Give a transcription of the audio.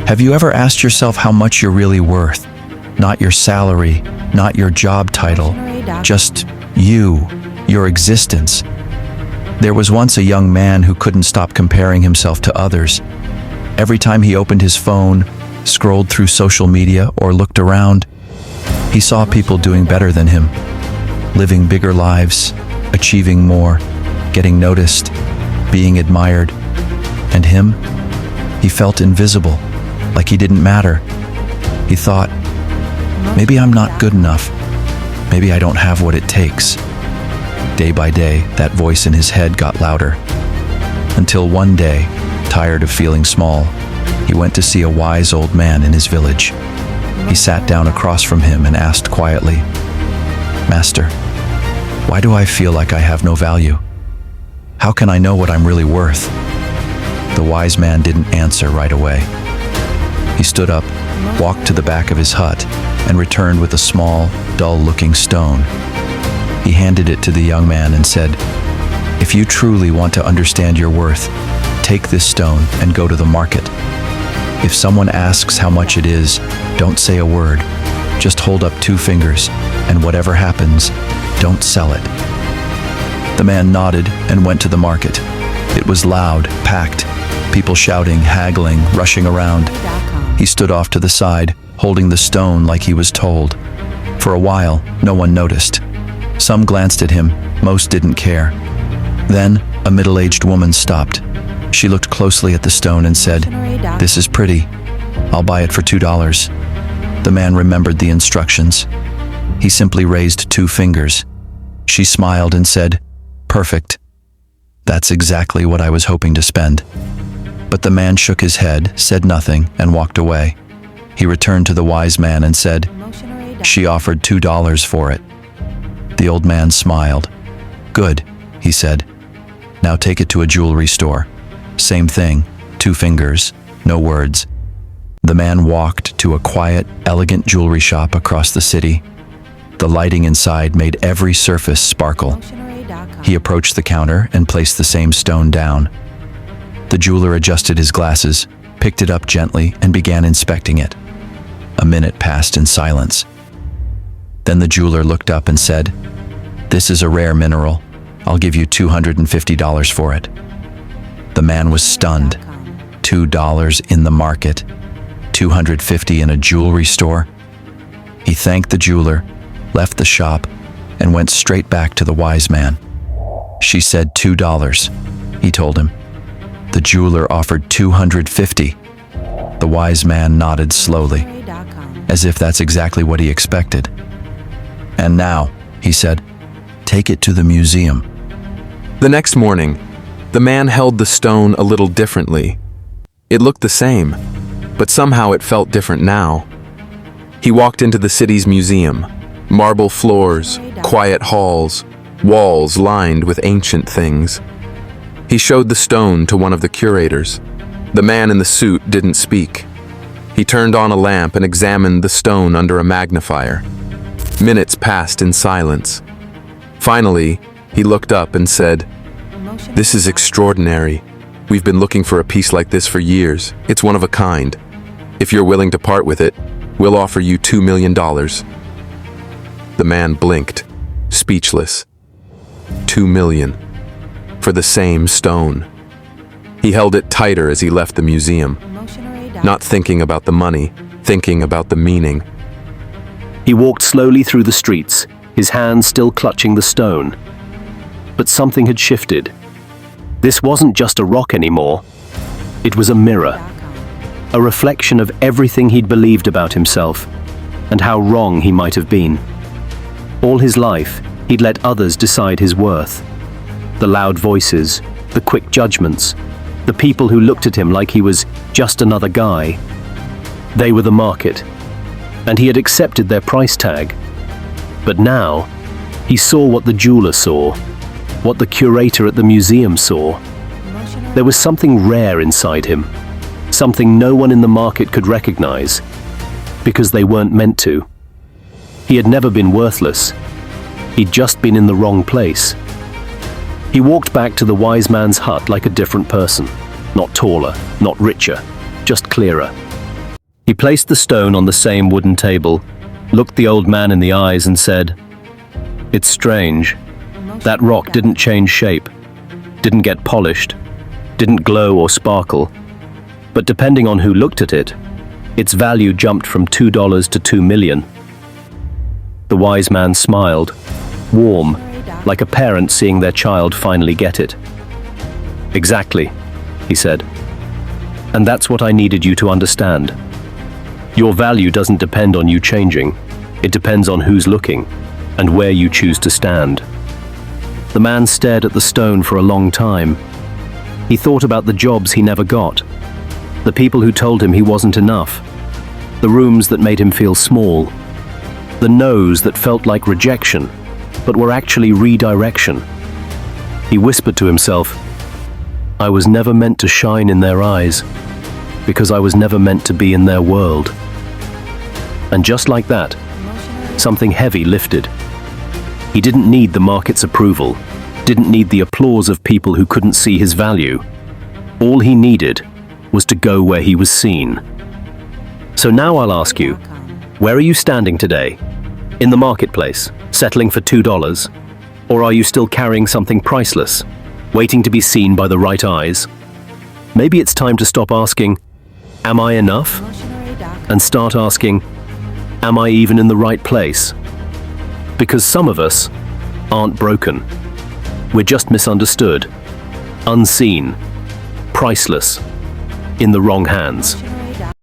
Have you ever asked yourself how much you're really worth? Not your salary, not your job title, just you, your existence. There was once a young man who couldn't stop comparing himself to others. Every time he opened his phone, scrolled through social media, or looked around, he saw people doing better than him, living bigger lives, achieving more, getting noticed, being admired. And him? He felt invisible, like he didn't matter. He thought, maybe I'm not good enough. Maybe I don't have what it takes. Day by day, that voice in his head got louder. Until one day, tired of feeling small, he went to see a wise old man in his village. He sat down across from him and asked quietly, "Master, why do I feel like I have no value? How can I know what I'm really worth?" The wise man didn't answer right away. He stood up, walked to the back of his hut, and returned with a small, dull-looking stone. He handed it to the young man and said, "If you truly want to understand your worth, take this stone and go to the market. If someone asks how much it is, don't say a word. Just hold up 2 fingers, and whatever happens, don't sell it." The man nodded and went to the market. It was loud, packed, people shouting, haggling, rushing around. He stood off to the side, holding the stone like he was told. For a while, no one noticed. Some glanced at him, most didn't care. Then, a middle-aged woman stopped. She looked closely at the stone and said, "This is pretty. I'll buy it for $2. The man remembered the instructions. He simply raised 2 fingers. She smiled and said, "Perfect. That's exactly what I was hoping to spend." But the man shook his head, said nothing, and walked away. He returned to the wise man and said, "She offered $2 for it." The old man smiled. "Good," he said. "Now take it to a jewelry store. Same thing, 2 fingers, no words." The man walked to a quiet, elegant jewelry shop across the city. The lighting inside made every surface sparkle. He approached the counter and placed the same stone down. The jeweler adjusted his glasses, picked it up gently, and began inspecting it. A minute passed in silence. Then the jeweler looked up and said, "This is a rare mineral. I'll give you $250 for it." The man was stunned. $2 in the market, $250 in a jewelry store. He thanked the jeweler, left the shop, and went straight back to the wise man. "She said $2, he told him. The jeweler offered $250. The wise man nodded slowly, as if that's exactly what he expected. "And now," he said, "take it to the museum." The next morning, the man held the stone a little differently. It looked the same, but somehow it felt different now. He walked into the city's museum. Marble floors, quiet halls, walls lined with ancient things. He showed the stone to one of the curators. The man in the suit didn't speak. He turned on a lamp and examined the stone under a magnifier. Minutes passed in silence. Finally, he looked up and said, "This is extraordinary. We've been looking for a piece like this for years. It's one of a kind. If you're willing to part with it, we'll offer you $2 million. The man blinked, speechless. $2 million. For the same stone. He held it tighter as he left the museum, not thinking about the money, thinking about the meaning. He walked slowly through the streets, his hand still clutching the stone. But something had shifted. This wasn't just a rock anymore. It was a mirror. A reflection of everything he'd believed about himself, and how wrong he might have been. All his life, he'd let others decide his worth. The loud voices, the quick judgments, the people who looked at him like he was just another guy. They were the market, and he had accepted their price tag. But now, he saw what the jeweler saw, what the curator at the museum saw. There was something rare inside him, something no one in the market could recognize, because they weren't meant to. He had never been worthless. He'd just been in the wrong place. He walked back to the wise man's hut like a different person, not taller, not richer, just clearer. He placed the stone on the same wooden table, looked the old man in the eyes and said, "It's strange. That rock didn't change shape, didn't get polished, didn't glow or sparkle. But depending on who looked at it, its value jumped from $2 to 2 million. The wise man smiled, warm, like a parent seeing their child finally get it. "Exactly," he said. "And that's what I needed you to understand. Your value doesn't depend on you changing. It depends on who's looking and where you choose to stand." The man stared at the stone for a long time. He thought about the jobs he never got, the people who told him he wasn't enough, the rooms that made him feel small, the no's that felt like rejection, but were actually redirection. He whispered to himself, "I was never meant to shine in their eyes, because I was never meant to be in their world." And just like that, something heavy lifted. He didn't need the market's approval, didn't need the applause of people who couldn't see his value. All he needed was to go where he was seen. So now I'll ask you, where are you standing today? In the marketplace, settling for $2? Or are you still carrying something priceless, waiting to be seen by the right eyes? Maybe it's time to stop asking, "Am I enough?" and start asking, "Am I even in the right place?" Because some of us aren't broken. We're just misunderstood, unseen, priceless, in the wrong hands.